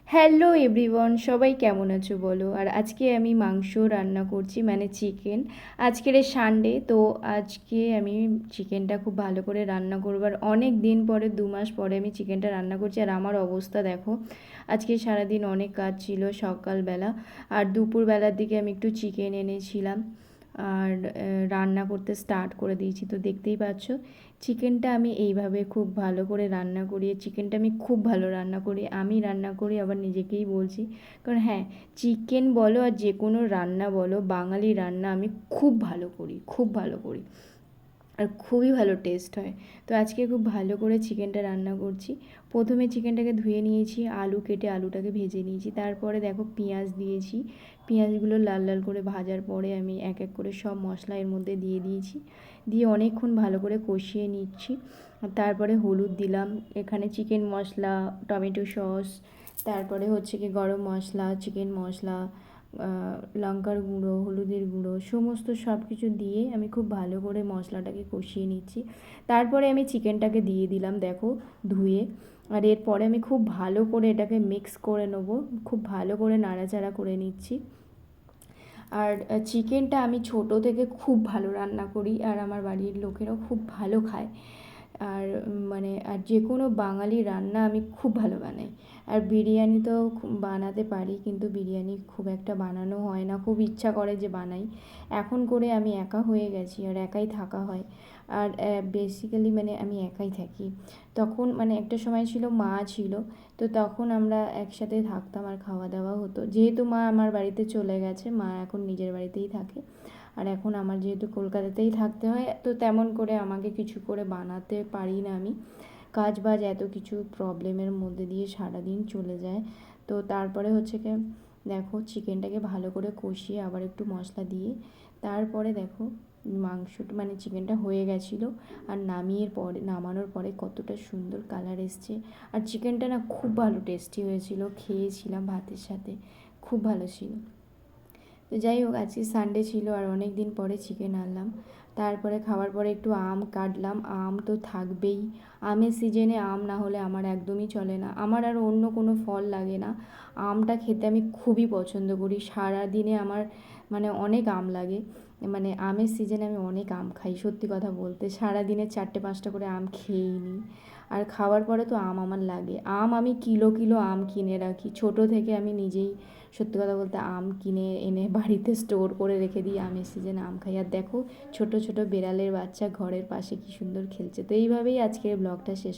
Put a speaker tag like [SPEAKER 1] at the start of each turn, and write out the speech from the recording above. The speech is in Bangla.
[SPEAKER 1] হ্যালো এভরিওয়ান, সবাই কেমন আছো বলো। আর আজকে আমি মাংস রান্না করছি, মানে চিকেন। আজকের সানডে তো আজকে আমি চিকেনটা খুব ভালো করে রান্না করবো। আর অনেক দিন পরে, 2 মাস পরে আমি চিকেনটা রান্না করছি। আর আমার অবস্থা দেখো, আজকে সারাদিন অনেক কাজ ছিল সকালবেলা। আর দুপুরবেলার দিকে আমি একটু চিকেন এনেছিলাম আর রান্না করতে স্টার্ট করে দিয়েছি। তো দেখতেই পাচ্ছ চিকেনটা আমি এইভাবে খুব ভালো করে রান্না করি। চিকেনটা আমি খুব ভালো রান্না করি, আমি রান্না করি আবার নিজেকেই বলছি। কারণ হ্যাঁ, চিকেন বলো আর যে কোনো রান্না বলো, বাঙালি রান্না আমি খুব ভালো করি, খুব ভালো করি। আর খুবই ভালো টেস্ট হয়। তো আজকে খুব ভালো করে চিকেনটা রান্না করছি। প্রথমে চিকেনটাকে ধুয়ে নিয়েছি, আলু কেটে আলুটাকে ভেজে নিয়েছি। তারপরে দেখো পেঁয়াজ দিয়েছি। পেঁয়াজগুলো লাল লাল করে ভাজার পরে আমি এক এক করে সব মশলা এর মধ্যে দিয়ে দিয়েছি। দিয়ে অনেকক্ষণ ভালো করে কষিয়ে নিচ্ছি। তারপরে হলুদ দিলাম, এখানে চিকেন মশলা, টমেটো সস, তারপরে হচ্ছে কি গরম মশলা, চিকেন মশলা, লঙ্কার গুঁড়ো, হলুদের গুঁড়ো, সমস্ত সব কিছু দিয়ে আমি খুব ভালো করে মশলাটাকে কষিয়ে নিচ্ছি। তারপরে আমি চিকেনটাকে দিয়ে দিলাম দেখো, ধুয়ে। আর এরপরে আমি খুব ভালো করে এটাকে মিক্স করে নেবো, খুব ভালো করে নাড়াচাড়া করে নিচ্ছি। আর চিকেনটা আমি ছোটো থেকে খুব ভালো রান্না করি, আর আমার বাড়ির লোকেরাও খুব ভালো খায়। আর মানে আর যে কোনো বাঙালি রান্না আমি খুব ভালো বানাই। আর বিরিয়ানি তো বানাতে পারি, কিন্তু বিরিয়ানি খুব একটা বানানো হয় না, খুব ইচ্ছা করে যে বানাই। এখন করে আমি একা হয়ে গেছি আর একাই থাকা হয়। আর বেসিক্যালি মানে আমি একাই থাকি। তখন মানে একটা সময় ছিল মা ছিল, তো তখন আমরা একসাথে থাকতাম আর খাওয়া দাওয়া হতো। যেহেতু মা আমার বাড়িতে চলে গেছে, মা এখন নিজের বাড়িতেই থাকে। আর এখন আমার যেহেতু কলকাতাতেই থাকতে হয়, তো তেমন করে আমাকে কিছু করে বানাতে পারি না আমি। কাজ বাজ এত কিছু প্রবলেমের মধ্যে দিয়ে সারাদিন চলে যায়। তো তারপরে হচ্ছে কি দেখো, চিকেনটাকে ভালো করে কষিয়ে আবার একটু মশলা দিয়ে তারপরে দেখো মাংসটা মানে চিকেনটা হয়ে গেছিলো। আর নামানোর পরে কতটা সুন্দর কালার এসছে। আর চিকেনটা না খুব ভালো টেস্টি হয়েছিল, খেয়েছিলাম ভাতের সাথে, খুব ভালো ছিল। তো যাই হোক, আজকে সানডে ছিল আর অনেক দিন পরে চিকেন আনলাম। তারপরে খাওয়ার পরে একটু আম কাটলাম, আম তো থাকবেই। আমের সিজনে আম না হলে আমার একদমই চলে না, আমার আর অন্য কোনো ফল লাগে না। আমটা খেতে আমি খুবই পছন্দ করি, সারা দিনে আমার মানে অনেক আম লাগে। মানে আমের সিজনে আমি অনেক আম খাই, সত্যি কথা বলতে সারাদিনে 4-5টা করে আম খেয়েই নিই। আর খাওয়ার পরে তো আম আমার লাগে, আম আমি কিলো কিলো আম কিনে রাখি। ছোটো থেকে আমি নিজেই সত্যি কথা বলতে আম কিনে এনে বাড়িতে স্টোর করে রেখে দিই, আমের সিজনে আম খাই। আর দেখো ছোট ছোট বেড়ালের বাচ্চা ঘরের পাশে কী সুন্দর খেলছে। তো এইভাবেই আজকের ব্লগটা শেষ।